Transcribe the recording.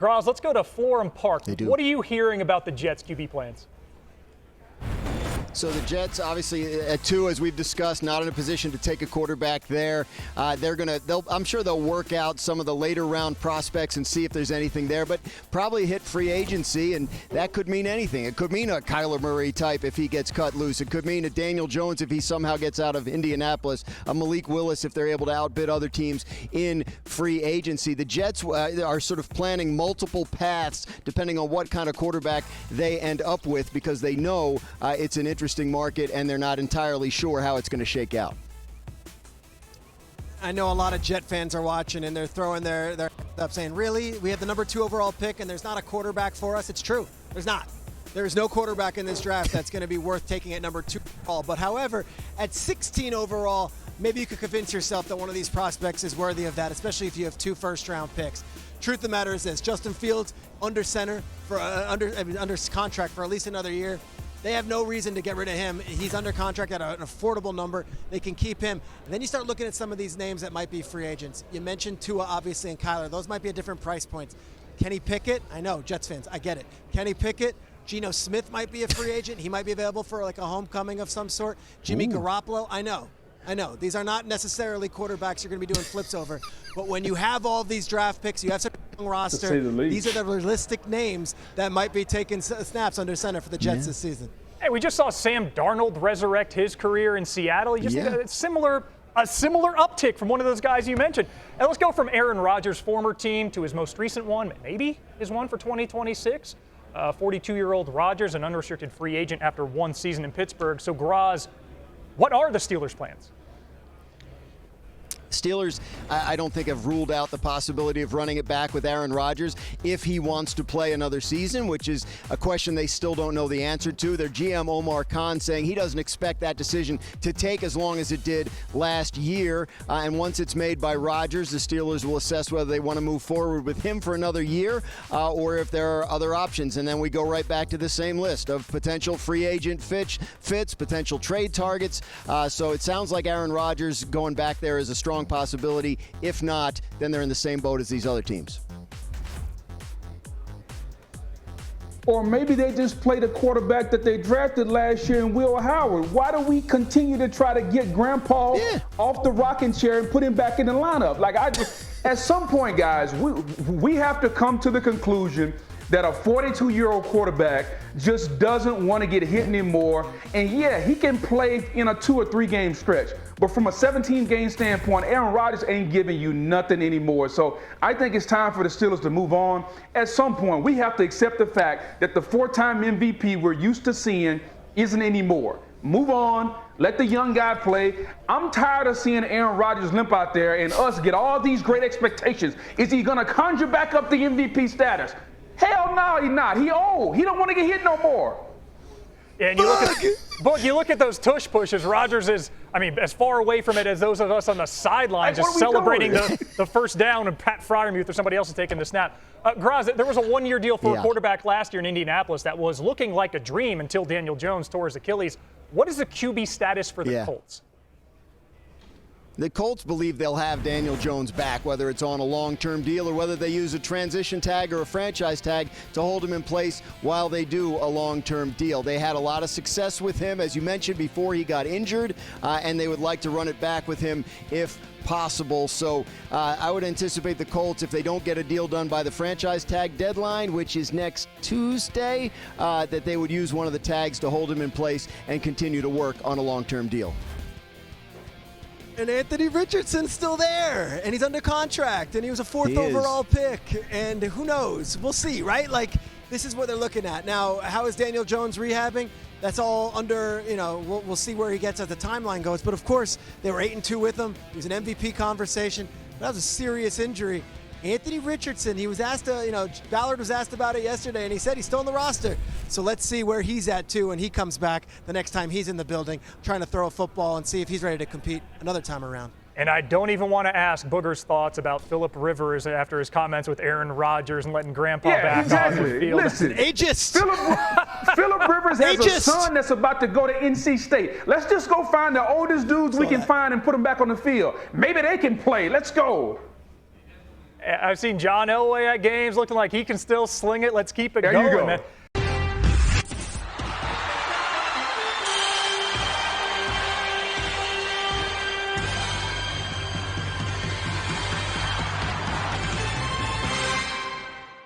Graz, let's go to Florham Park. They do. What are you hearing about the Jets' QB plans? So the Jets, obviously, at 2, as we've discussed, not in a position to take a quarterback there. I'm sure they'll work out some of the later round prospects and see if there's anything there, but probably hit free agency, and that could mean anything. It could mean a Kyler Murray type if he gets cut loose. It could mean a Daniel Jones if he somehow gets out of Indianapolis, a Malik Willis if they're able to outbid other teams in free agency. The Jets are sort of planning multiple paths depending on what kind of quarterback they end up with, because they know it's an interesting market and they're not entirely sure how it's going to shake out. I know a lot of Jet fans are watching and they're throwing their up saying, really? We have the number 2 overall pick and there's not a quarterback for us? It's true. There's not. There is no quarterback in this draft that's going to be worth taking at number 2 overall. But however, at 16 overall, maybe you could convince yourself that one of these prospects is worthy of that, especially if you have 2 first-round picks. Truth of the matter is this: Justin Fields under center for under contract for at least another year. They have no reason to get rid of him. He's under contract at an affordable number. They can keep him. And then you start looking at some of these names that might be free agents. You mentioned Tua, obviously, and Kyler. Those might be at different price points. Kenny Pickett, I know, Jets fans, I get it. Kenny Pickett, Geno Smith might be a free agent. He might be available for like a homecoming of some sort. Jimmy Garoppolo, I know. These are not necessarily quarterbacks you're going to be doing flips over. But when you have all these draft picks, you have such a young roster, these are the realistic names that might be taking snaps under center for the Jets this season. Hey, we just saw Sam Darnold resurrect his career in Seattle. A similar uptick from one of those guys you mentioned. And let's go from Aaron Rodgers' former team to his most recent one, maybe his one for 2026. 42-year-old Rodgers, an unrestricted free agent after 1 season in Pittsburgh. So, Graz, what are the Steelers' plans? Steelers, I don't think, have ruled out the possibility of running it back with Aaron Rodgers if he wants to play another season, which is a question they still don't know the answer to. Their GM, Omar Khan, saying he doesn't expect that decision to take as long as it did last year. And once it's made by Rodgers, the Steelers will assess whether they want to move forward with him for another year or if there are other options. And then we go right back to the same list of potential free agent fits, potential trade targets. So it sounds like Aaron Rodgers going back there is a strong possibility. If not, then they're in the same boat as these other teams. Or maybe they just play the quarterback that they drafted last year in Will Howard. Why do we continue to try to get Grandpa off the rocking chair and put him back in the lineup? At some point, guys, we have to come to the conclusion that a 42-year-old quarterback just doesn't want to get hit anymore. And yeah, he can play in a 2 or 3 game stretch. But from a 17-game standpoint, Aaron Rodgers ain't giving you nothing anymore. So I think it's time for the Steelers to move on. At some point, we have to accept the fact that the 4-time MVP we're used to seeing isn't anymore. Move on. Let the young guy play. I'm tired of seeing Aaron Rodgers limp out there and us get all these great expectations. Is he going to conjure back up the MVP status? Hell no, he's not. He old. He don't want to get hit no more. Yeah, and you look at those tush pushes. Rodgers is, as far away from it as those of us on the sidelines, just celebrating the first down, and Pat Fryermuth or somebody else is taking the snap. Graz, there was a 1-year deal for a quarterback last year in Indianapolis that was looking like a dream until Daniel Jones tore his Achilles. What is the QB status for the Colts? The Colts believe they'll have Daniel Jones back, whether it's on a long-term deal or whether they use a transition tag or a franchise tag to hold him in place while they do a long-term deal. They had a lot of success with him, as you mentioned, before he got injured, and they would like to run it back with him if possible. So I would anticipate the Colts, if they don't get a deal done by the franchise tag deadline, which is next Tuesday, that they would use one of the tags to hold him in place and continue to work on a long-term deal. And Anthony Richardson's still there, and he's under contract, and he was a 4th overall pick, and who knows? We'll see, right? This is what they're looking at. Now, how is Daniel Jones rehabbing? That's all under, we'll see where he gets as the timeline goes. But, of course, they were 8-2 with him. He was an MVP conversation. That was a serious injury. Anthony Richardson, he was asked Ballard was asked about it yesterday, and he said he's still on the roster. So let's see where he's at, too, when he comes back the next time he's in the building trying to throw a football and see if he's ready to compete another time around. And I don't even want to ask Booger's thoughts about Phillip Rivers after his comments with Aaron Rodgers and letting Grandpa back on the field. Listen, ageist. Phillip Rivers has a son that's about to go to NC State. Let's just go find the oldest dudes we can find and put them back on the field. Maybe they can play. Let's go. I've seen John Elway at games looking like he can still sling it. Let's keep it There going, you go. man.